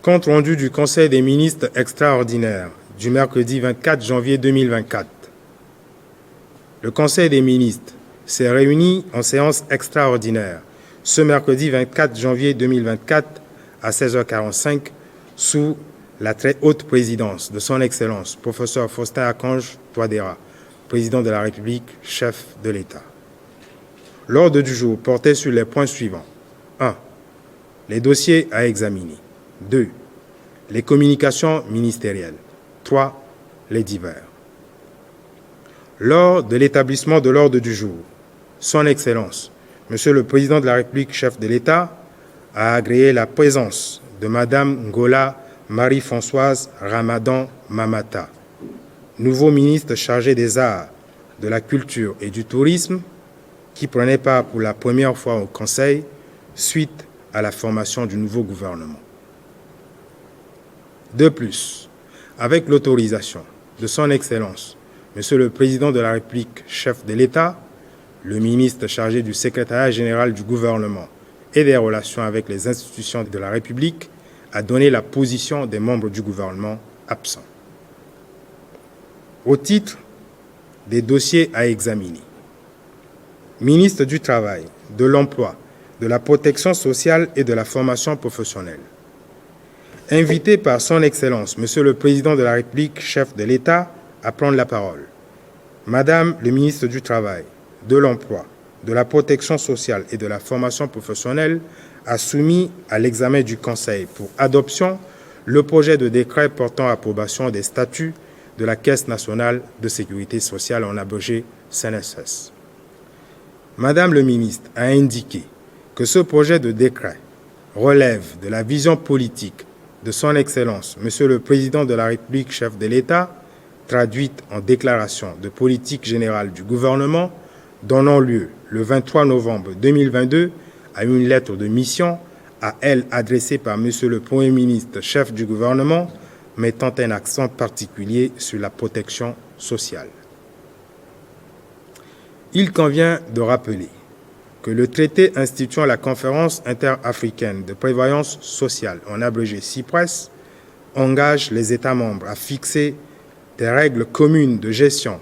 Compte rendu du Conseil des ministres extraordinaire du mercredi 24 janvier 2024. Le Conseil des ministres s'est réuni en séance extraordinaire ce mercredi 24 janvier 2024 à 16h45 sous la très haute présidence de son Excellence, professeur Faustin-Archange Touadéra, président de la République, chef de l'État. L'ordre du jour portait sur les points suivants. 1. Les dossiers à examiner. 2. Les communications ministérielles. 3. Les divers. Lors de l'établissement de l'ordre du jour, son Excellence, Monsieur le Président de la République, chef de l'État, a agréé la présence de Madame Ngola Marie-Françoise Ramadan Mamata, nouveau ministre chargé des Arts, de la Culture et du Tourisme, qui prenait part pour la première fois au Conseil suite à la formation du nouveau gouvernement. De plus, avec l'autorisation de son Excellence, Monsieur le Président de la République, chef de l'État, le ministre chargé du secrétariat général du gouvernement et des relations avec les institutions de la République a donné la position des membres du gouvernement absents. Au titre des dossiers à examiner, ministre du Travail, de l'Emploi, de la Protection sociale et de la formation professionnelle. Invité par son Excellence, Monsieur le Président de la République, chef de l'État, à prendre la parole, Madame le ministre du Travail, de l'Emploi, de la Protection sociale et de la formation professionnelle a soumis à l'examen du Conseil pour adoption le projet de décret portant approbation des statuts de la Caisse nationale de sécurité sociale, en abrégé CNSS. Madame le ministre a indiqué que ce projet de décret relève de la vision politique de son Excellence, Monsieur le Président de la République, chef de l'État, traduite en déclaration de politique générale du gouvernement, donnant lieu le 23 novembre 2022 à une lettre de mission à elle adressée par Monsieur le Premier ministre, chef du gouvernement, mettant un accent particulier sur la protection sociale. Il convient de rappeler que le traité instituant la Conférence interafricaine de prévoyance sociale, en abrégé CIPRES, engage les États membres à fixer des règles communes de gestion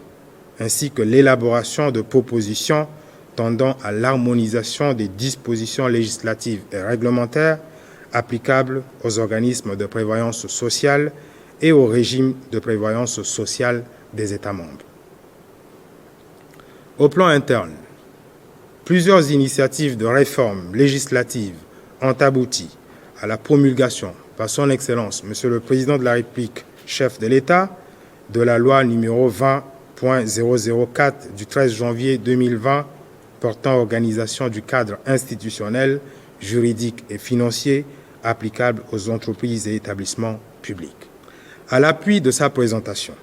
ainsi que l'élaboration de propositions tendant à l'harmonisation des dispositions législatives et réglementaires applicables aux organismes de prévoyance sociale et au régime de prévoyance sociale des États membres. Au plan interne, plusieurs initiatives de réforme législative ont abouti à la promulgation par son Excellence, Monsieur le Président de la République, chef de l'État, de la loi numéro 20.004 du 13 janvier 2020 portant organisation du cadre institutionnel, juridique et financier applicable aux entreprises et établissements publics. À l'appui de sa présentation,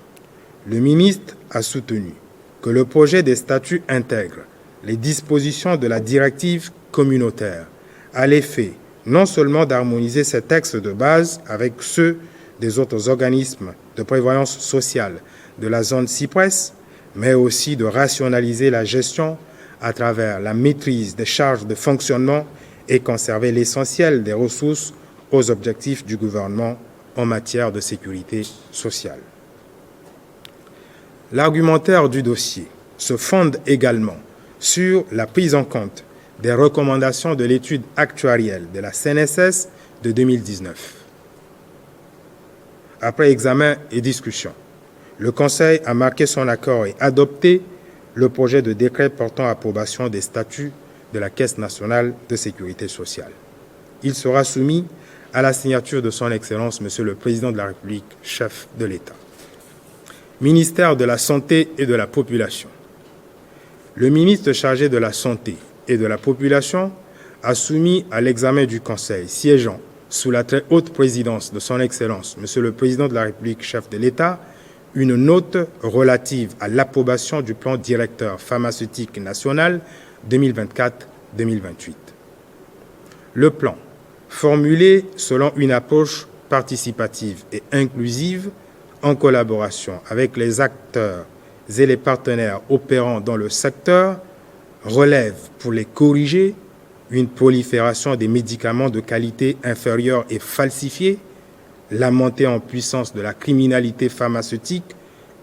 le ministre a soutenu que le projet des statuts intègre les dispositions de la directive communautaire à l'effet non seulement d'harmoniser ces textes de base avec ceux des autres organismes de prévoyance sociale de la zone CIPRES, mais aussi de rationaliser la gestion à travers la maîtrise des charges de fonctionnement et conserver l'essentiel des ressources aux objectifs du gouvernement en matière de sécurité sociale. L'argumentaire du dossier se fonde également sur la prise en compte des recommandations de l'étude actuarielle de la CNSS de 2019. Après examen et discussion, le Conseil a marqué son accord et adopté le projet de décret portant approbation des statuts de la Caisse nationale de sécurité sociale. Il sera soumis à la signature de son Excellence, Monsieur le Président de la République, chef de l'État. Ministère de la Santé et de la Population. Le ministre chargé de la Santé et de la Population a soumis à l'examen du Conseil siégeant sous la très haute présidence de son Excellence, Monsieur le Président de la République, chef de l'État, une note relative à l'approbation du plan directeur pharmaceutique national 2024-2028. Le plan, formulé selon une approche participative et inclusive, en collaboration avec les acteurs et les partenaires opérant dans le secteur, relève, pour les corriger, une prolifération des médicaments de qualité inférieure et falsifiés, la montée en puissance de la criminalité pharmaceutique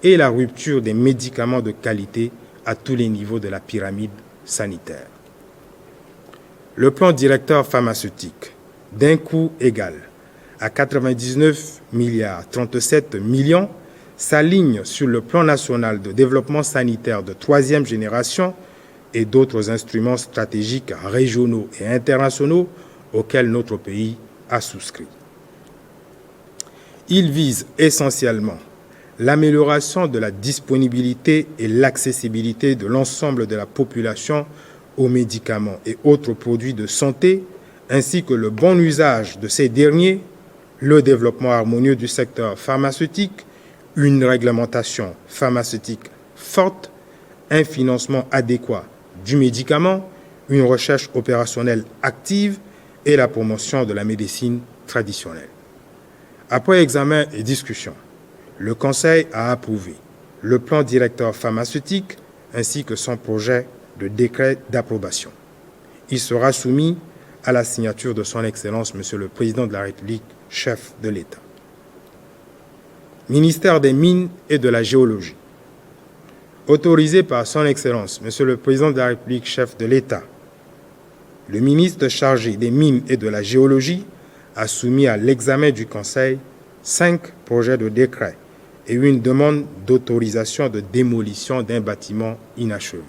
et la rupture des médicaments de qualité à tous les niveaux de la pyramide sanitaire. Le plan directeur pharmaceutique, d'un coût égal à 99 milliards 37 millions, s'aligne sur le plan national de développement sanitaire de troisième génération et d'autres instruments stratégiques régionaux et internationaux auxquels notre pays a souscrit. Il vise essentiellement l'amélioration de la disponibilité et l'accessibilité de l'ensemble de la population aux médicaments et autres produits de santé, ainsi que le bon usage de ces derniers, le développement harmonieux du secteur pharmaceutique, une réglementation pharmaceutique forte, un financement adéquat du médicament, une recherche opérationnelle active et la promotion de la médecine traditionnelle. Après examen et discussion, le Conseil a approuvé le plan directeur pharmaceutique ainsi que son projet de décret d'approbation. Il sera soumis à la signature de son Excellence, Monsieur le Président de la République, chef de l'État. Ministère des Mines et de la Géologie. Autorisé par son Excellence, Monsieur le Président de la République, chef de l'État, le ministre chargé des Mines et de la Géologie a soumis à l'examen du Conseil 5 projets de décret et une demande d'autorisation de démolition d'un bâtiment inachevé.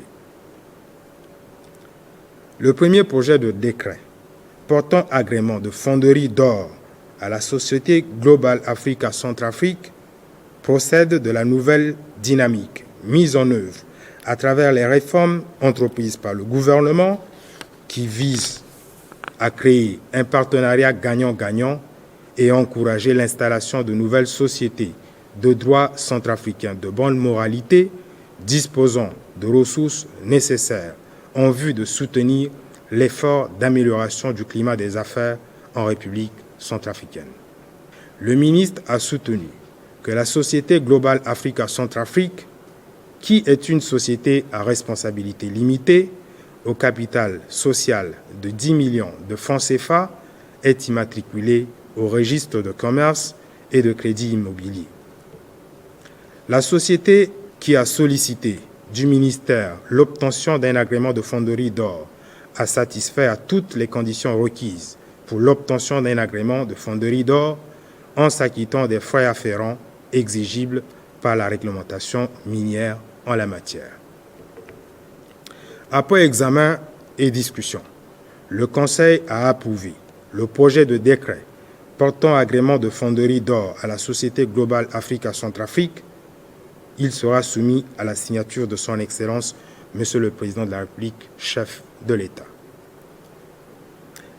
Le premier projet de décret portant agrément de fonderie d'or à la société Global Africa Centrafrique procède de la nouvelle dynamique mise en œuvre à travers les réformes entreprises par le gouvernement qui visent à créer un partenariat gagnant-gagnant et encourager l'installation de nouvelles sociétés de droit centrafricain de bonne moralité disposant de ressources nécessaires en vue de soutenir l'effort d'amélioration du climat des affaires en République centrafricaine. Le ministre a soutenu que la société Global Africa Centrafrique, qui est une société à responsabilité limitée, au capital social de 10 millions de francs CFA, est immatriculée au registre de commerce et de crédit immobilier. La société qui a sollicité du ministère l'obtention d'un agrément de fonderie d'or a satisfait à toutes les conditions requises pour l'obtention d'un agrément de fonderie d'or en s'acquittant des frais afférents exigibles par la réglementation minière en la matière. Après examen et discussion, le Conseil a approuvé le projet de décret portant agrément de fonderie d'or à la société Global Africa Centrafrique. Il sera soumis à la signature de son Excellence, Monsieur le Président de la République, chef de l'État.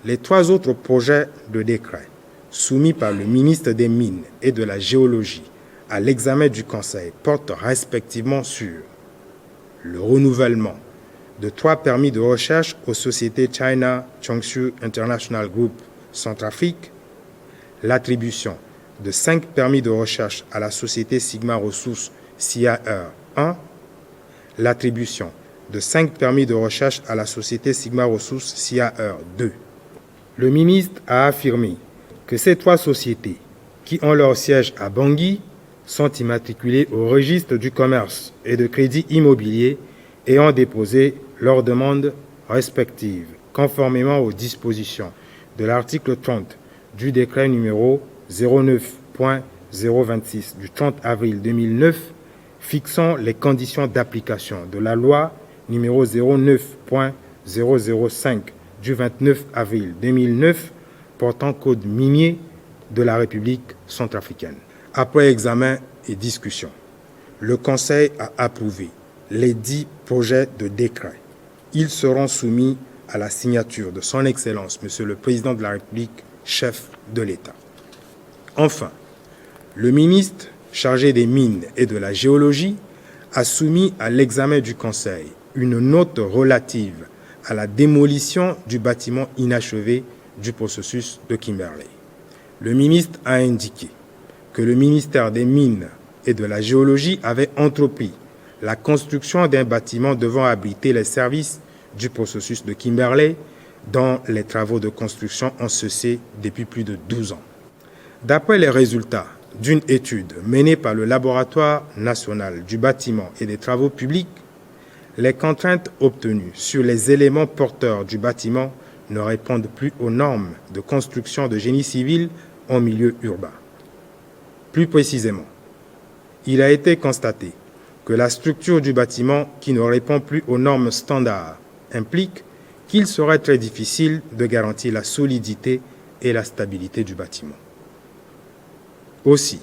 Les 3 autres projets de décret soumis par le ministre des Mines et de la Géologie à l'examen du Conseil portent respectivement sur le renouvellement de 3 permis de recherche aux sociétés China Chongqing International Group Centrafrique, l'attribution de 5 permis de recherche à la société Sigma Ressources CIAR 1, l'attribution de 5 permis de recherche à la société Sigma Ressources CIAR 2. Le ministre a affirmé que ces 3 sociétés, qui ont leur siège à Bangui, sont immatriculées au registre du commerce et de crédit immobilier et ont déposé leurs demandes respectives, conformément aux dispositions de l'article 30 du décret numéro 09.026 du 30 avril 2009 fixant les conditions d'application de la loi numéro 09.005 du 29 avril 2009 portant code minier de la République centrafricaine. Après examen et discussion, le Conseil a approuvé les 10 projets de décret. Ils seront soumis à la signature de son Excellence, Monsieur le Président de la République, chef de l'État. Enfin, le ministre chargé des Mines et de la Géologie a soumis à l'examen du Conseil une note relative à la démolition du bâtiment inachevé du processus de Kimberley. Le ministre a indiqué que le ministère des Mines et de la Géologie avait entrepris la construction d'un bâtiment devant abriter les services du processus de Kimberley dont les travaux de construction ont cessé depuis plus de 12 ans. D'après les résultats d'une étude menée par le Laboratoire national du bâtiment et des travaux publics, les contraintes obtenues sur les éléments porteurs du bâtiment ne répondent plus aux normes de construction de génie civil en milieu urbain. Plus précisément, il a été constaté que la structure du bâtiment qui ne répond plus aux normes standards implique qu'il serait très difficile de garantir la solidité et la stabilité du bâtiment. Aussi,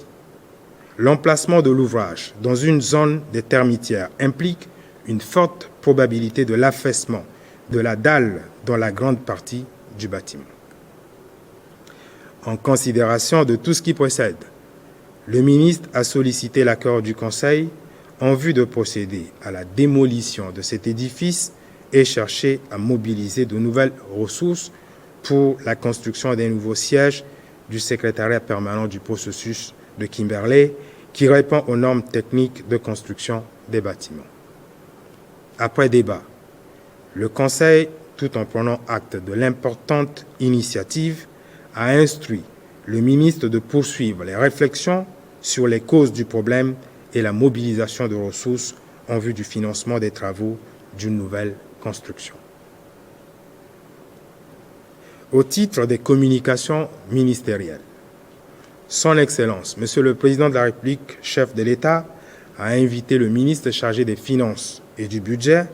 l'emplacement de l'ouvrage dans une zone des termitières implique une forte probabilité de l'affaissement de la dalle dans la grande partie du bâtiment. En considération de tout ce qui précède, le ministre a sollicité l'accord du Conseil en vue de procéder à la démolition de cet édifice et chercher à mobiliser de nouvelles ressources pour la construction des nouveaux sièges du secrétariat permanent du processus de Kimberley qui répond aux normes techniques de construction des bâtiments. Après débat, le Conseil, tout en prenant acte de l'importante initiative, a instruit le ministre de poursuivre les réflexions sur les causes du problème et la mobilisation de ressources en vue du financement des travaux d'une nouvelle construction. Au titre des communications ministérielles, Son Excellence, Monsieur le Président de la République, chef de l'État, a invité le ministre chargé des Finances et du Budget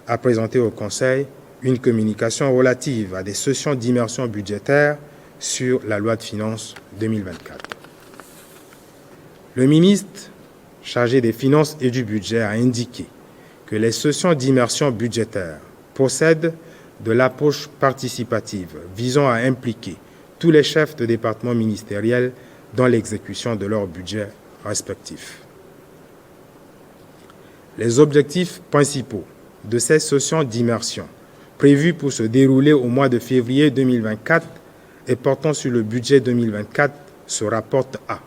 à présenter au Conseil une communication relative à des sessions d'immersion budgétaire sur la loi de finances 2024. Le ministre chargé des Finances et du Budget a indiqué que les sessions d'immersion budgétaire procèdent de l'approche participative visant à impliquer tous les chefs de département ministériels dans l'exécution de leur budget respectif. Les objectifs principaux de ces sessions d'immersion prévues pour se dérouler au mois de février 2024 et portant sur le budget 2024 se rapportent à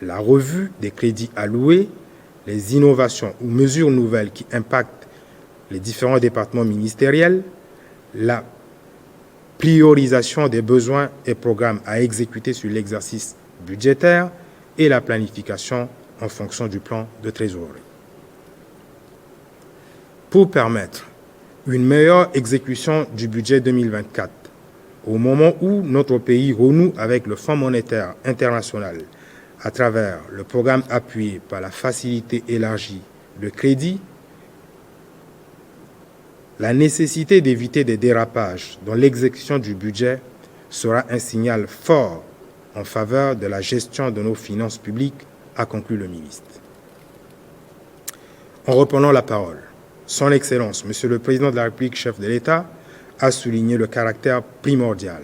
la revue des crédits alloués, les innovations ou mesures nouvelles qui impactent les différents départements ministériels, la priorisation des besoins et programmes à exécuter sur l'exercice budgétaire et la planification en fonction du plan de trésorerie. Pour permettre une meilleure exécution du budget 2024, au moment où notre pays renoue avec le Fonds monétaire international à travers le programme appuyé par la facilité élargie de crédit, la nécessité d'éviter des dérapages dans l'exécution du budget sera un signal fort en faveur de la gestion de nos finances publiques, a conclu le ministre. En reprenant la parole, Son Excellence, Monsieur le Président de la République, chef de l'État, a souligné le caractère primordial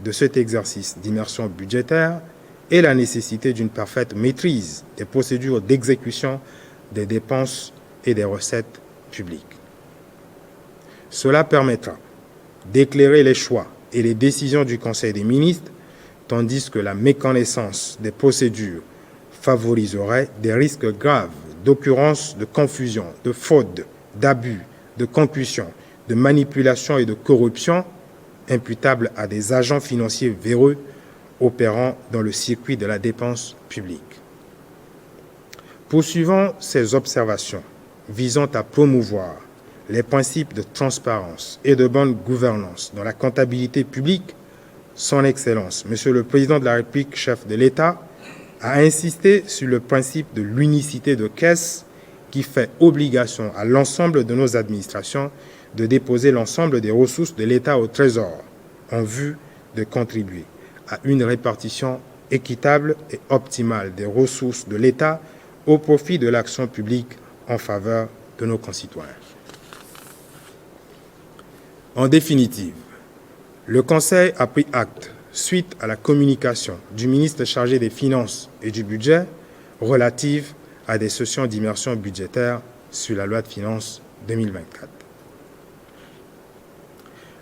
de cet exercice d'immersion budgétaire et la nécessité d'une parfaite maîtrise des procédures d'exécution des dépenses et des recettes publiques. Cela permettra d'éclairer les choix et les décisions du Conseil des ministres, tandis que la méconnaissance des procédures favoriserait des risques graves d'occurrence de confusion, de fraude, d'abus, de concussion, de manipulation et de corruption imputables à des agents financiers véreux opérant dans le circuit de la dépense publique. Poursuivant ces observations visant à promouvoir les principes de transparence et de bonne gouvernance dans la comptabilité publique, Son Excellence, Monsieur le Président de la République, chef de l'État, a insisté sur le principe de l'unicité de caisse qui fait obligation à l'ensemble de nos administrations de déposer l'ensemble des ressources de l'État au Trésor en vue de contribuer à une répartition équitable et optimale des ressources de l'État au profit de l'action publique en faveur de nos concitoyens. En définitive, le Conseil a pris acte, suite à la communication du ministre chargé des Finances et du Budget relative à des sessions d'immersion budgétaire sur la loi de finances 2024.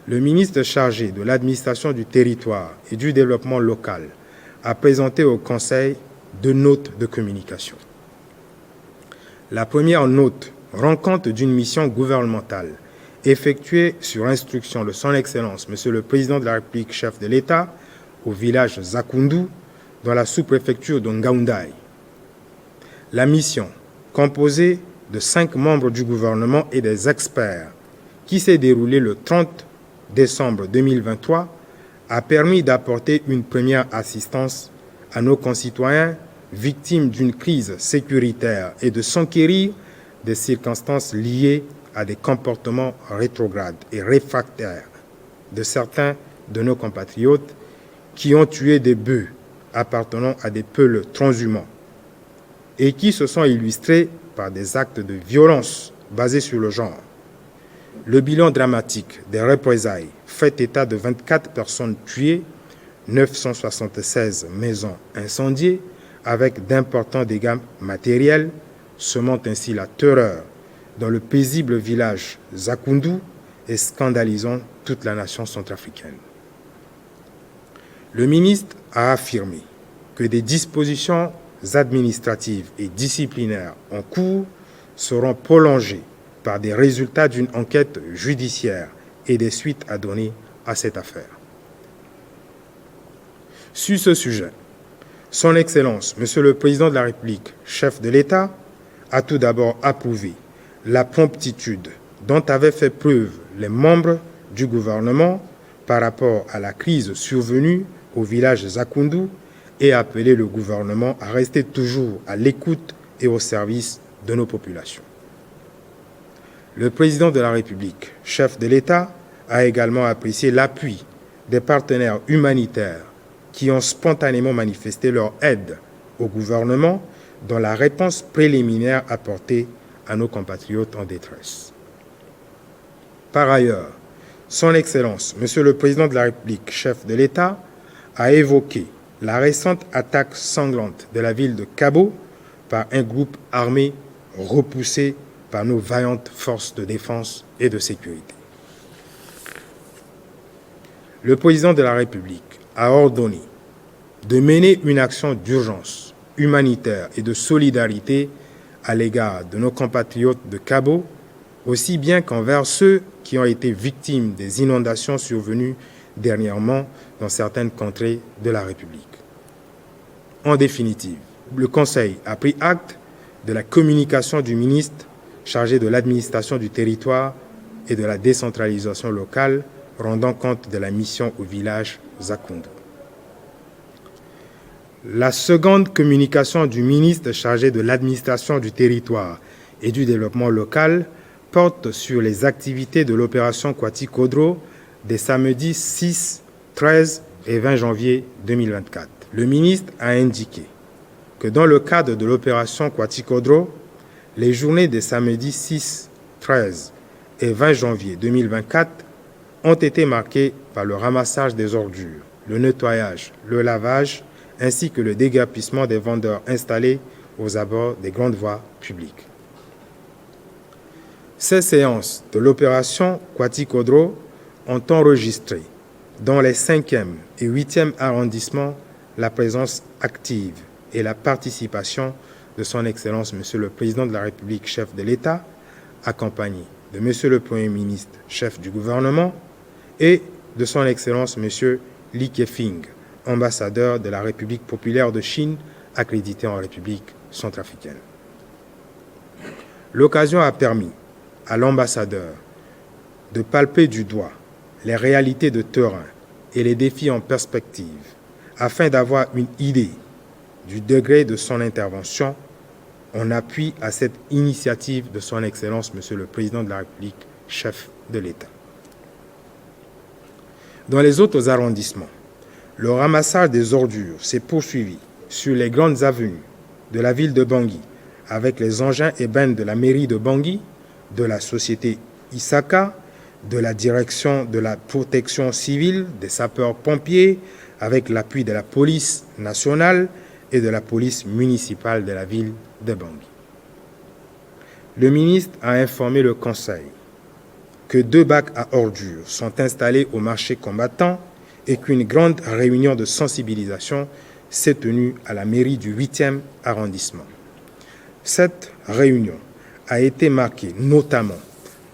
Le ministre chargé de l'administration du territoire et du développement local a présenté au Conseil 2 notes de communication. La première note rend compte d'une mission gouvernementale effectuée sur instruction de Son Excellence, Monsieur le Président de la République, chef de l'État, au village Zakoundou, dans la sous-préfecture de Ngaoundai. La mission, composée de 5 membres du gouvernement et des experts, qui s'est déroulée le 30 décembre 2023, a permis d'apporter une première assistance à nos concitoyens victimes d'une crise sécuritaire et de s'enquérir des circonstances liées à des comportements rétrogrades et réfractaires de certains de nos compatriotes qui ont tué des bœufs appartenant à des peuples transhumants et qui se sont illustrés par des actes de violence basés sur le genre. Le bilan dramatique des représailles fait état de 24 personnes tuées, 976 maisons incendiées, avec d'importants dégâts matériels, semant ainsi la terreur dans le paisible village Zakoundou et scandalisant toute la nation centrafricaine. Le ministre a affirmé que des dispositions administratives et disciplinaires en cours seront prolongées par des résultats d'une enquête judiciaire et des suites à donner à cette affaire. Sur ce sujet, Son Excellence, Monsieur le Président de la République, chef de l'État, a tout d'abord approuvé la promptitude dont avaient fait preuve les membres du gouvernement par rapport à la crise survenue au village Zakoundou et appelé le gouvernement à rester toujours à l'écoute et au service de nos populations. Le Président de la République, chef de l'État, a également apprécié l'appui des partenaires humanitaires qui ont spontanément manifesté leur aide au gouvernement dans la réponse préliminaire apportée à nos compatriotes en détresse. Par ailleurs, Son Excellence, Monsieur le Président de la République, chef de l'État, a évoqué la récente attaque sanglante de la ville de Kabo par un groupe armé repoussé par nos vaillantes forces de défense et de sécurité. Le Président de la République a ordonné de mener une action d'urgence humanitaire et de solidarité à l'égard de nos compatriotes de Kabo, aussi bien qu'envers ceux qui ont été victimes des inondations survenues dernièrement dans certaines contrées de la République. En définitive, le Conseil a pris acte de la communication du ministre chargé de l'administration du territoire et de la décentralisation locale, rendant compte de la mission au village Zakoundou. La seconde communication du ministre chargé de l'administration du territoire et du développement local porte sur les activités de l'opération Kwati Kodro des samedis 6, 13 et 20 janvier 2024. Le ministre a indiqué que dans le cadre de l'opération Kwati Kodro, les journées des samedis 6, 13 et 20 janvier 2024 ont été marquées par le ramassage des ordures, le nettoyage, le lavage, ainsi que le déguerpissement des vendeurs installés aux abords des grandes voies publiques. Ces séances de l'opération Kwati Kodro ont enregistré dans les 5e et 8e arrondissements la présence active et la participation de Son Excellence Monsieur le Président de la République, chef de l'État, accompagné de Monsieur le Premier ministre, chef du gouvernement, et de Son Excellence Monsieur Li Keqiang, ambassadeur de la République populaire de Chine, accrédité en République centrafricaine. L'occasion a permis à l'ambassadeur de palper du doigt les réalités de terrain et les défis en perspective, afin d'avoir une idée du degré de son intervention en appui à cette initiative de Son Excellence Monsieur le Président de la République, chef de l'État. Dans les autres arrondissements, le ramassage des ordures s'est poursuivi sur les grandes avenues de la ville de Bangui avec les engins et bennes de la mairie de Bangui, de la société Isaka, de la direction de la protection civile, des sapeurs-pompiers, avec l'appui de la police nationale et de la police municipale de la ville de Bangui. Le ministre a informé le Conseil que 2 bacs à ordures sont installés au marché combattant et qu'une grande réunion de sensibilisation s'est tenue à la mairie du 8e arrondissement. Cette réunion a été marquée notamment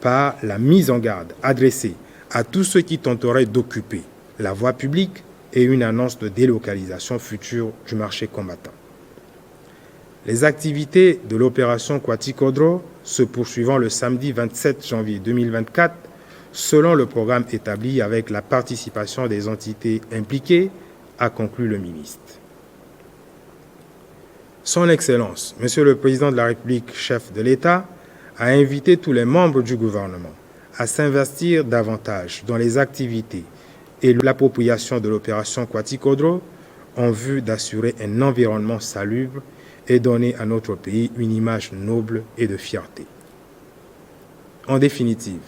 par la mise en garde adressée à tous ceux qui tenteraient d'occuper la voie publique et une annonce de délocalisation future du marché combattant. Les activités de l'opération Kwatikhodro se poursuivant le samedi 27 janvier 2024 selon le programme établi avec la participation des entités impliquées, a conclu le ministre. Son Excellence, Monsieur le Président de la République, chef de l'État, a invité tous les membres du gouvernement à s'investir davantage dans les activités et l'appropriation de l'opération Kwatikhodro en vue d'assurer un environnement salubre et donner à notre pays une image noble et de fierté. En définitive,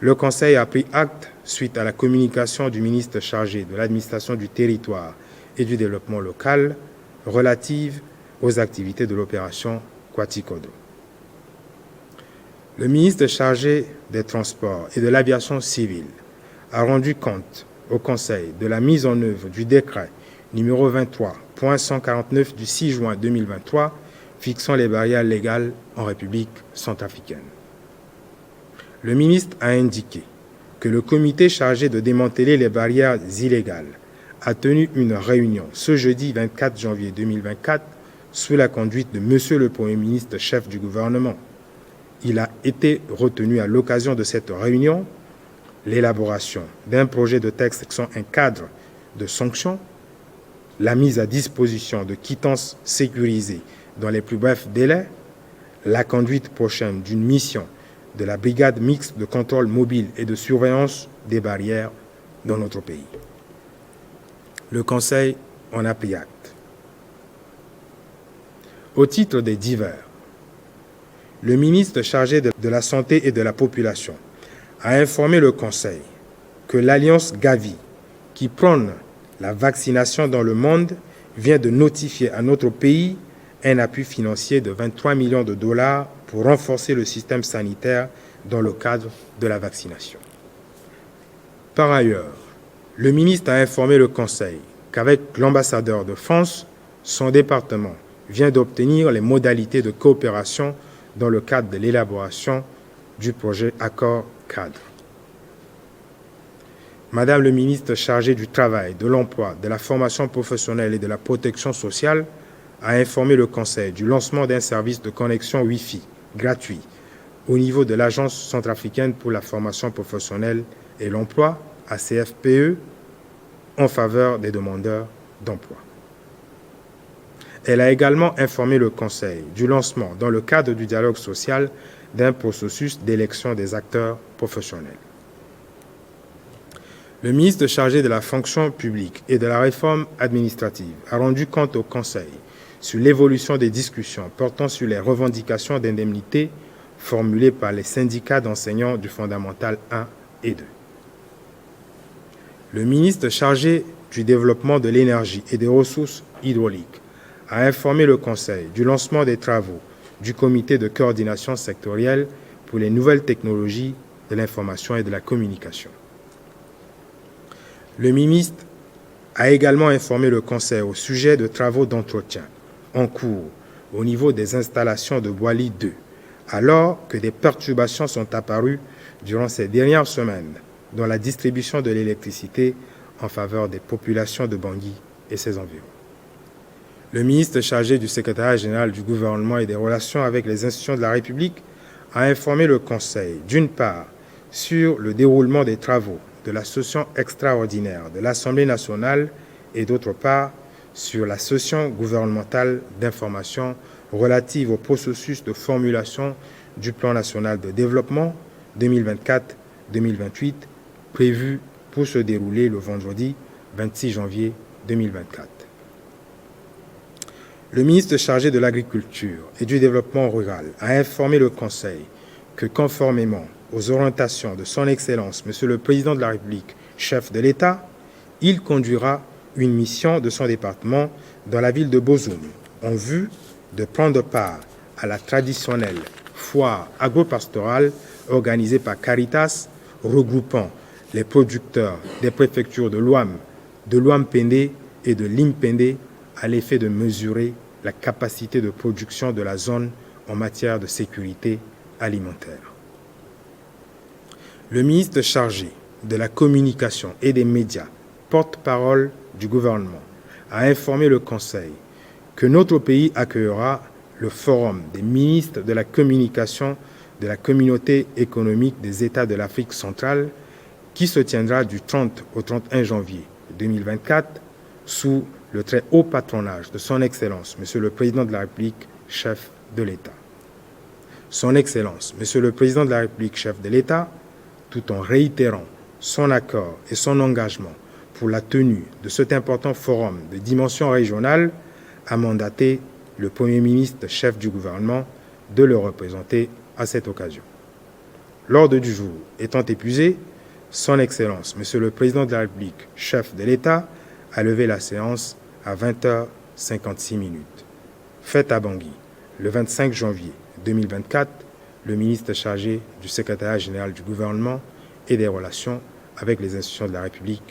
le Conseil a pris acte, suite à la communication du ministre chargé de l'administration du territoire et du développement local, relative aux activités de l'opération Kwatikhodro. Le ministre chargé des Transports et de l'Aviation civile a rendu compte au Conseil de la mise en œuvre du décret numéro 23.149 du 6 juin 2023 fixant les barrières légales en République centrafricaine. Le ministre a indiqué que le comité chargé de démanteler les barrières illégales a tenu une réunion ce jeudi 24 janvier 2024 sous la conduite de Monsieur le Premier ministre, chef du gouvernement. Il a été retenu à l'occasion de cette réunion l'élaboration d'un projet de texte fixant un cadre de sanctions, la mise à disposition de quittances sécurisées dans les plus brefs délais, la conduite prochaine d'une mission de la brigade mixte de contrôle mobile et de surveillance des barrières dans notre pays. Le Conseil en a pris acte. Au titre des divers, le ministre chargé de la Santé et de la Population a informé le Conseil que l'Alliance Gavi, qui prône la vaccination dans le monde, vient de notifier à notre pays un appui financier de 23 millions de dollars pour renforcer le système sanitaire dans le cadre de la vaccination. Par ailleurs, le ministre a informé le Conseil qu'avec l'ambassadeur de France, son département vient d'obtenir les modalités de coopération dans le cadre de l'élaboration du projet Accord cadre. Madame le ministre chargé du Travail, de l'Emploi, de la formation professionnelle et de la protection sociale a informé le Conseil du lancement d'un service de connexion Wi-Fi gratuit au niveau de l'Agence centrafricaine pour la formation professionnelle et l'emploi, ACFPE, en faveur des demandeurs d'emploi. Elle a également informé le Conseil du lancement, dans le cadre du dialogue social, d'un processus d'élection des acteurs professionnels. Le ministre chargé de la fonction publique et de la réforme administrative a rendu compte au Conseil sur l'évolution des discussions portant sur les revendications d'indemnité formulées par les syndicats d'enseignants du fondamental 1 et 2. Le ministre chargé du développement de l'énergie et des ressources hydrauliques a informé le Conseil du lancement des travaux du comité de coordination sectorielle pour les nouvelles technologies de l'information et de la communication. Le ministre a également informé le Conseil au sujet de travaux d'entretien en cours au niveau des installations de Boili 2, alors que des perturbations sont apparues durant ces dernières semaines dans la distribution de l'électricité en faveur des populations de Bangui et ses environs. Le ministre chargé du secrétariat général du gouvernement et des relations avec les institutions de la République a informé le Conseil, d'une part, sur le déroulement des travaux de la session extraordinaire de l'Assemblée nationale et d'autre part, sur la session gouvernementale d'information relative au processus de formulation du plan national de développement 2024-2028 prévu pour se dérouler le vendredi 26 janvier 2024. Le ministre chargé de l'Agriculture et du Développement rural a informé le Conseil que, conformément aux orientations de son Excellence, Monsieur le Président de la République, chef de l'État, il conduira une mission de son département dans la ville de Bozoum en vue de prendre part à la traditionnelle foire agro-pastorale organisée par Caritas, regroupant les producteurs des préfectures de Luam, de Luam-Pende et de Lim-Pende à l'effet de mesurer la capacité de production de la zone en matière de sécurité alimentaire. Le ministre chargé de la communication et des médias, porte-parole du gouvernement a informé le Conseil que notre pays accueillera le Forum des ministres de la communication de la Communauté économique des États de l'Afrique centrale qui se tiendra du 30 au 31 janvier 2024 sous le très haut patronage de Son Excellence, Monsieur le Président de la République, chef de l'État. Son Excellence, Monsieur le Président de la République, chef de l'État, tout en réitérant son accord et son engagement pour la tenue de cet important forum de dimension régionale, a mandaté le Premier ministre, chef du gouvernement, de le représenter à cette occasion. L'ordre du jour étant épuisé, Son Excellence, Monsieur le Président de la République, chef de l'État, a levé la séance à 20h56. Fait à Bangui, le 25 janvier 2024, le ministre chargé du secrétariat général du gouvernement et des relations avec les institutions de la République